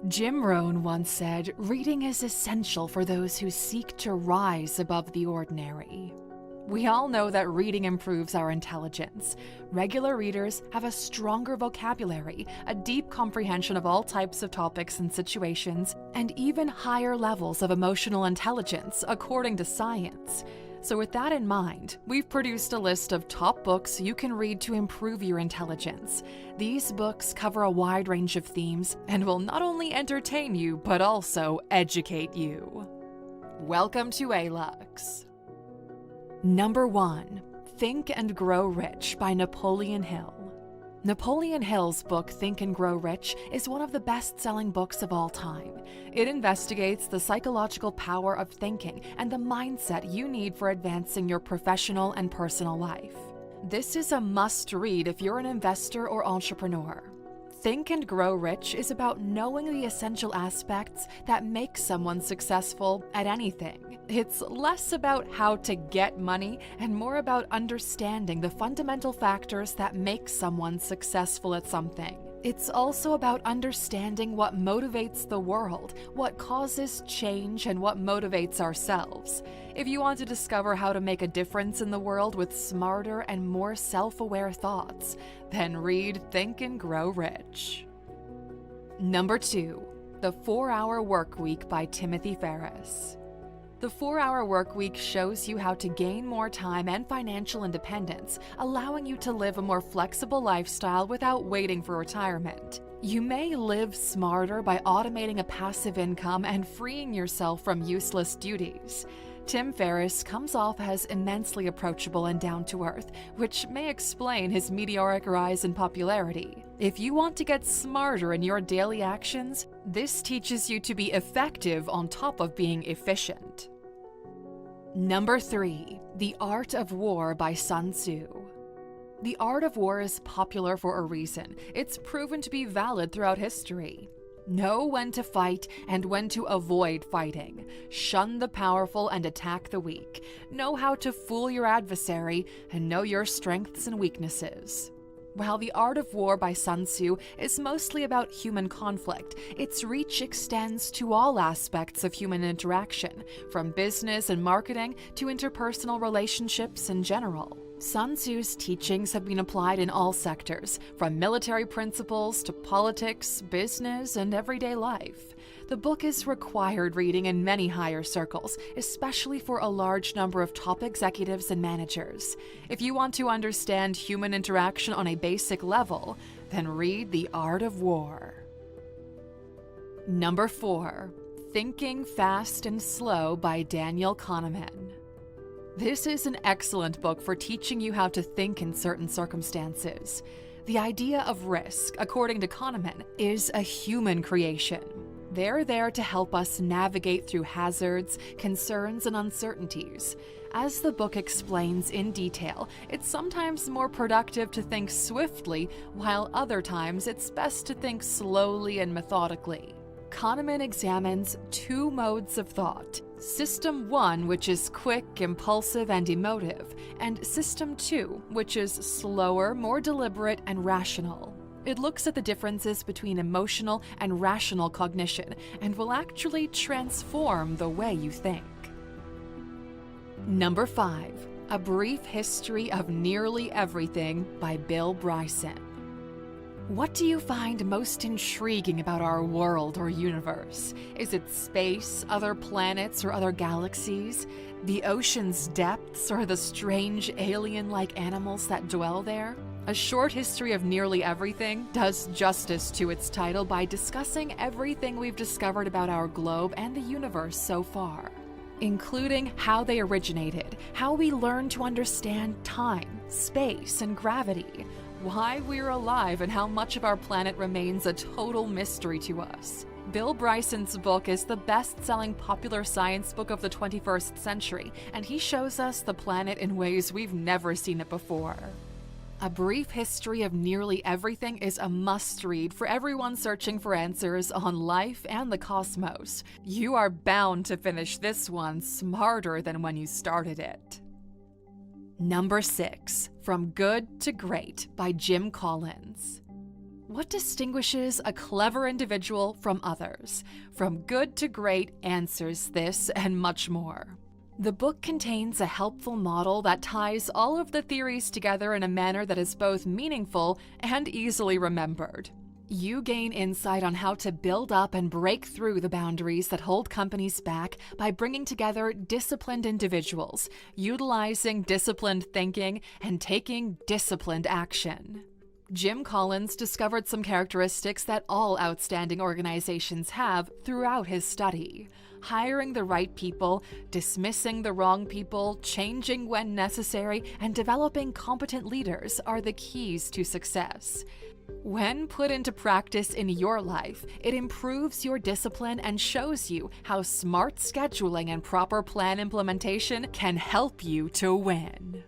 Jim Rohn once said, "Reading is essential for those who seek to rise above the ordinary." We all know that reading improves our intelligence. Regular readers have a stronger vocabulary, a deep comprehension of all types of topics and situations, and even higher levels of emotional intelligence, according to science. So with that in mind, we've produced a list of top books you can read to improve your intelligence. These books cover a wide range of themes and will not only entertain you, but also educate you. Welcome to ALUX. Number 1. Think and Grow Rich by Napoleon Hill. Napoleon Hill's book Think and Grow Rich is one of the best-selling books of all time. It investigates the psychological power of thinking and the mindset you need for advancing your professional and personal life. This is a must-read if you're an investor or entrepreneur. Think and Grow Rich is about knowing the essential aspects that make someone successful at anything. It's less about how to get money and more about understanding the fundamental factors that make someone successful at something. It's also about understanding what motivates the world, what causes change, and what motivates ourselves. If you want to discover how to make a difference in the world with smarter and more self-aware thoughts, then read Think and Grow Rich. Number 2. The 4-Hour Workweek by Timothy Ferriss. The 4-Hour Workweek shows you how to gain more time and financial independence, allowing you to live a more flexible lifestyle without waiting for retirement. You may live smarter by automating a passive income and freeing yourself from useless duties. Tim Ferriss comes off as immensely approachable and down-to-earth, which may explain his meteoric rise in popularity. If you want to get smarter in your daily actions, this teaches you to be effective on top of being efficient. Number 3. The Art of War by Sun Tzu. The art of war is popular for a reason. It's proven to be valid throughout history. Know when to fight and when to avoid fighting. Shun the powerful and attack the weak. Know how to fool your adversary and know your strengths and weaknesses. While The Art of War by Sun Tzu is mostly about human conflict, its reach extends to all aspects of human interaction, from business and marketing to interpersonal relationships in general. Sun Tzu's teachings have been applied in all sectors, from military principles to politics, business, and everyday life. The book is required reading in many higher circles, especially for a large number of top executives and managers. If you want to understand human interaction on a basic level, then read The Art of War. Number 4. Thinking Fast and Slow by Daniel Kahneman. This is an excellent book for teaching you how to think in certain circumstances. The idea of risk, according to Kahneman, is a human creation. They're there to help us navigate through hazards, concerns, and uncertainties. As the book explains in detail, it's sometimes more productive to think swiftly, while other times it's best to think slowly and methodically. Kahneman examines 2 modes of thought: System 1, which is quick, impulsive, and emotive, and System 2, which is slower, more deliberate, and rational. It looks at the differences between emotional and rational cognition and will actually transform the way you think. Number 5. A Brief History of Nearly Everything by Bill Bryson. What do you find most intriguing about our world or universe? Is it space, other planets, or other galaxies? The ocean's depths, or the strange alien-like animals that dwell there? A Short History of Nearly Everything does justice to its title by discussing everything we've discovered about our globe and the universe so far, including how they originated, how we learned to understand time, space, and gravity, why we're alive, and how much of our planet remains a total mystery to us. Bill Bryson's book is the best-selling popular science book of the 21st century, and he shows us the planet in ways we've never seen it before. A Brief History of Nearly Everything is a must-read for everyone searching for answers on life and the cosmos. You are bound to finish this one smarter than when you started it. Number 6. From Good to Great by Jim Collins. What distinguishes a clever individual from others? From good to great answers this and much more. The book contains a helpful model that ties all of the theories together in a manner that is both meaningful and easily remembered. You gain insight on how to build up and break through the boundaries that hold companies back by bringing together disciplined individuals, utilizing disciplined thinking, and taking disciplined action. Jim Collins discovered some characteristics that all outstanding organizations have throughout his study. Hiring the right people, dismissing the wrong people, changing when necessary, and developing competent leaders are the keys to success. When put into practice in your life, it improves your discipline and shows you how smart scheduling and proper plan implementation can help you to win.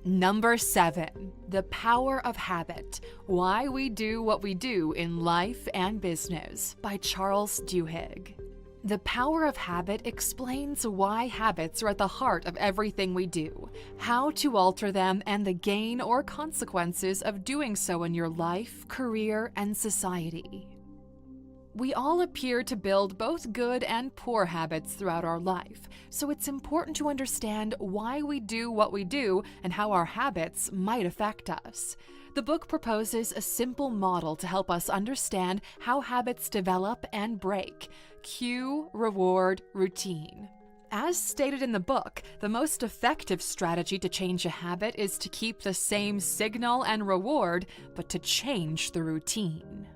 Number 7. The Power of Habit: Why We Do What We Do in Life and Business by Charles Duhigg. The Power of Habit explains why habits are at the heart of everything we do, how to alter them, and the gain or consequences of doing so in your life, career, and society. We all appear to build both good and poor habits throughout our life, so it's important to understand why we do what we do and how our habits might affect us. The book proposes a simple model to help us understand how habits develop and break. Cue, reward, routine. As stated in the book, the most effective strategy to change a habit is to keep the same signal and reward, but to change the routine.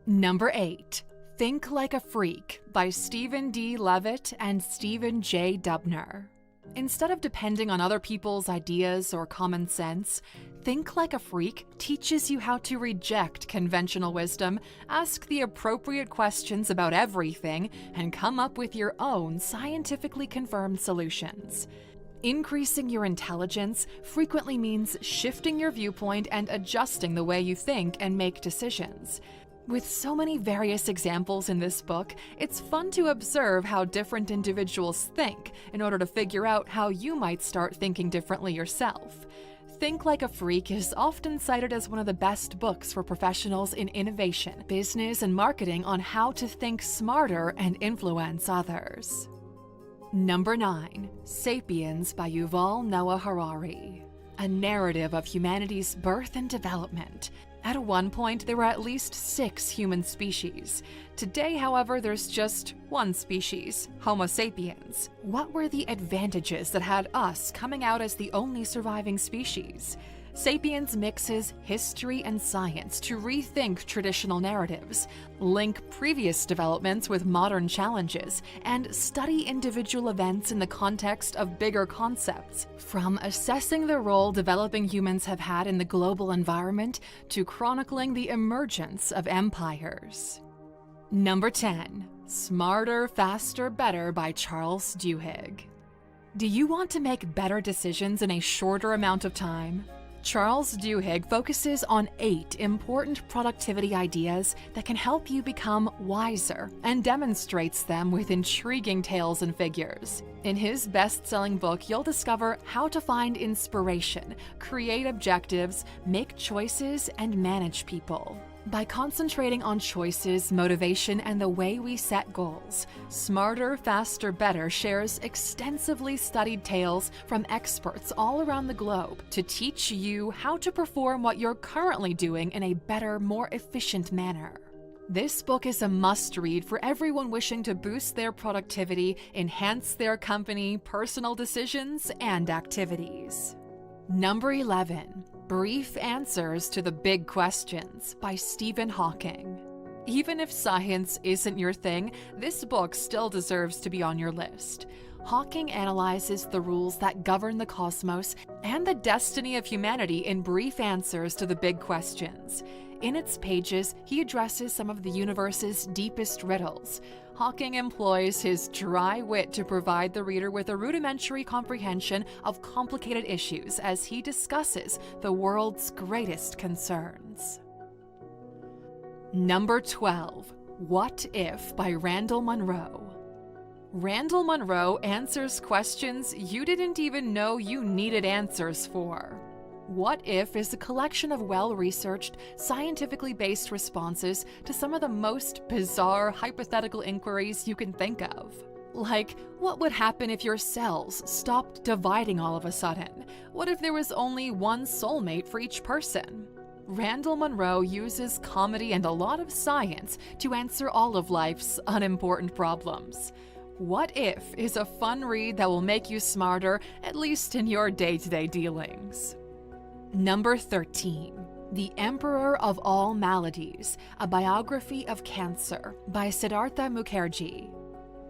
Number 8. Think Like a Freak by Stephen D. Levitt and Stephen J. Dubner. Instead of depending on other people's ideas or common sense, Think Like a Freak teaches you how to reject conventional wisdom, ask the appropriate questions about everything, and come up with your own scientifically confirmed solutions. Increasing your intelligence frequently means shifting your viewpoint and adjusting the way you think and make decisions. With so many various examples in this book, it's fun to observe how different individuals think in order to figure out how you might start thinking differently yourself. Think Like a Freak is often cited as one of the best books for professionals in innovation, business, and marketing on how to think smarter and influence others. Number 9. Sapiens by Yuval Noah Harari. A narrative of humanity's birth and development. At one point, there were at least 6 human species. Today, however, there's just one species, Homo sapiens. What were the advantages that had us coming out as the only surviving species? Sapiens mixes history and science to rethink traditional narratives, link previous developments with modern challenges, and study individual events in the context of bigger concepts, from assessing the role developing humans have had in the global environment to chronicling the emergence of empires. Number 10. Smarter, Faster, Better by Charles Duhigg. Do you want to make better decisions in a shorter amount of time? Charles Duhigg focuses on 8 important productivity ideas that can help you become wiser and demonstrates them with intriguing tales and figures. In his best-selling book, you'll discover how to find inspiration, create objectives, make choices, and manage people. By concentrating on choices, motivation, and the way we set goals, Smarter, Faster, Better shares extensively studied tales from experts all around the globe to teach you how to perform what you're currently doing in a better, more efficient manner. This book is a must-read for everyone wishing to boost their productivity, enhance their company, personal decisions, and activities. Number 11. Brief Answers to the Big Questions by Stephen Hawking. Even if science isn't your thing, this book still deserves to be on your list. Hawking analyzes the rules that govern the cosmos and the destiny of humanity in brief answers to the big questions. In its pages, he addresses some of the universe's deepest riddles. Hawking employs his dry wit to provide the reader with a rudimentary comprehension of complicated issues as he discusses the world's greatest concerns. Number 12. What If by Randall Munroe. Randall Munroe answers questions you didn't even know you needed answers for. What If is a collection of well-researched, scientifically based responses to some of the most bizarre hypothetical inquiries you can think of. Like, what would happen if your cells stopped dividing all of a sudden? What if there was only one soulmate for each person? Randall Munroe uses comedy and a lot of science to answer all of life's unimportant problems. What If is a fun read that will make you smarter, at least in your day-to-day dealings. Number 13. The Emperor of All Maladies, a biography of cancer by Siddhartha Mukherjee.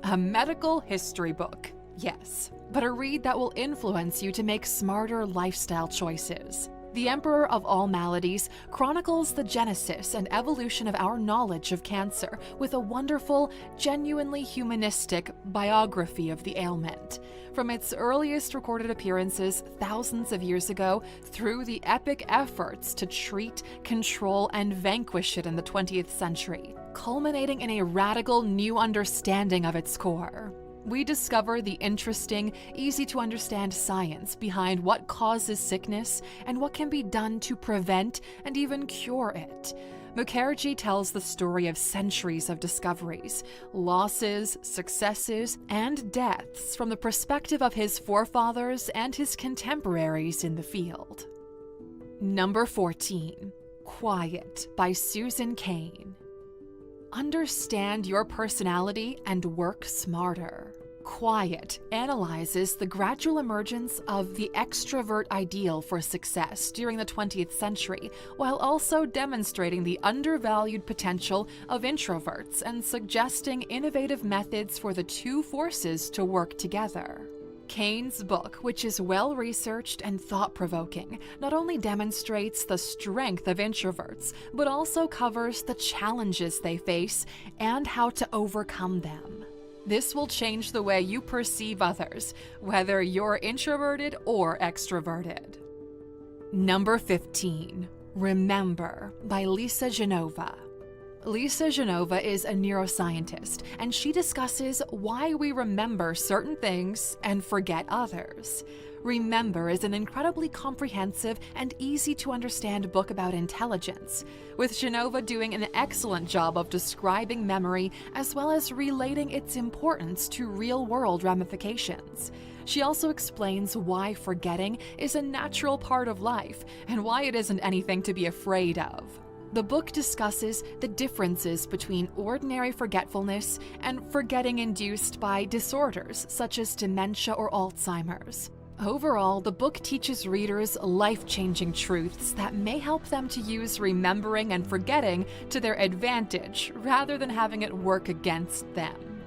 A medical history book, yes, but a read that will influence you to make smarter lifestyle choices. The Emperor of All Maladies chronicles the genesis and evolution of our knowledge of cancer with a wonderful, genuinely humanistic biography of the ailment. From its earliest recorded appearances thousands of years ago through the epic efforts to treat, control, and vanquish it in the 20th century, culminating in a radical new understanding of its core. We discover the interesting, easy-to-understand science behind what causes sickness and what can be done to prevent and even cure it. Mukherjee tells the story of centuries of discoveries, losses, successes, and deaths from the perspective of his forefathers and his contemporaries in the field. Number 14. Quiet by Susan Cain. Understand your personality and work smarter. Quiet analyzes the gradual emergence of the extrovert ideal for success during the 20th century, while also demonstrating the undervalued potential of introverts and suggesting innovative methods for the two forces to work together. Cain's book, which is well-researched and thought-provoking, not only demonstrates the strength of introverts, but also covers the challenges they face and how to overcome them. This will change the way you perceive others, whether you're introverted or extroverted. Number 15. Remember by Lisa Genova. Lisa Genova is a neuroscientist, and she discusses why we remember certain things and forget others. Remember is an incredibly comprehensive and easy-to-understand book about intelligence, with Genova doing an excellent job of describing memory as well as relating its importance to real-world ramifications. She also explains why forgetting is a natural part of life and why it isn't anything to be afraid of. The book discusses the differences between ordinary forgetfulness and forgetting induced by disorders such as dementia or Alzheimer's. Overall, the book teaches readers life-changing truths that may help them to use remembering and forgetting to their advantage rather than having it work against them.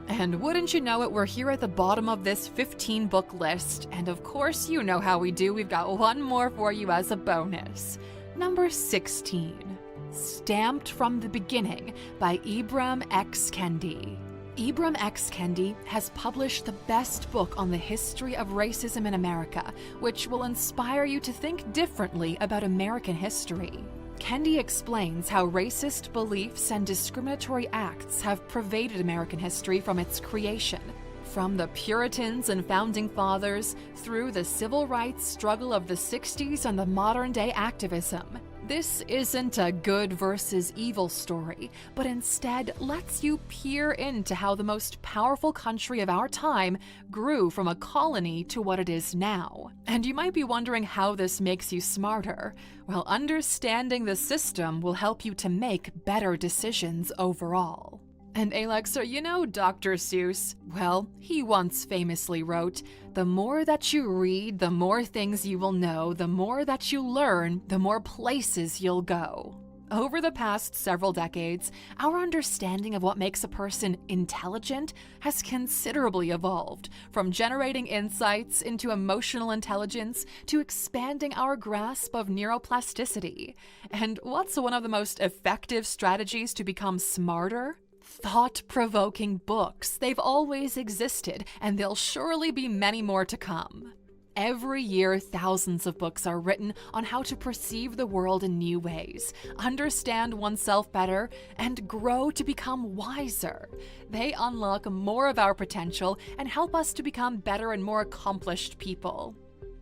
And wouldn't you know it, we're here at the bottom of this 15-book list, and of course you know how we do, we've got one more for you as a bonus. Number 16. Stamped from the Beginning by Ibram X. Kendi. Ibram X. Kendi has published the best book on the history of racism in America, which will inspire you to think differently about American history. Kendi explains how racist beliefs and discriminatory acts have pervaded American history from its creation, from the Puritans and Founding Fathers through the civil rights struggle of the 60s and the modern-day activism. This isn't a good versus evil story, but instead lets you peer into how the most powerful country of our time grew from a colony to what it is now. And you might be wondering how this makes you smarter. Well, understanding the system will help you to make better decisions overall. And Alexa, you know Dr. Seuss? Well, he once famously wrote, "The more that you read, the more things you will know. The more that you learn, the more places you'll go." Over the past several decades, our understanding of what makes a person intelligent has considerably evolved, from generating insights into emotional intelligence to expanding our grasp of neuroplasticity. And what's one of the most effective strategies to become smarter? Thought-provoking books. They've always existed, and there'll surely be many more to come. Every year, thousands of books are written on how to perceive the world in new ways, understand oneself better, and grow to become wiser. They unlock more of our potential and help us to become better and more accomplished people.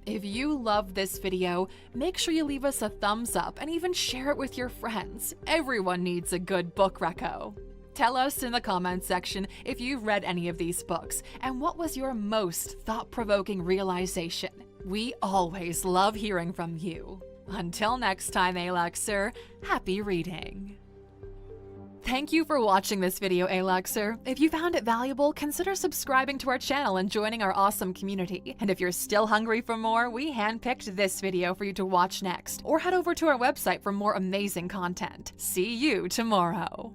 If you loved this video, make sure you leave us a thumbs up and even share it with your friends. Everyone needs a good book reco. Tell us in the comments section if you've read any of these books and what was your most thought-provoking realization. We always love hearing from you. Until next time, Alexer, happy reading! Thank you for watching this video, Alexer. If you found it valuable, consider subscribing to our channel and joining our awesome community. And if you're still hungry for more, we handpicked this video for you to watch next. Or head over to our website for more amazing content. See you tomorrow!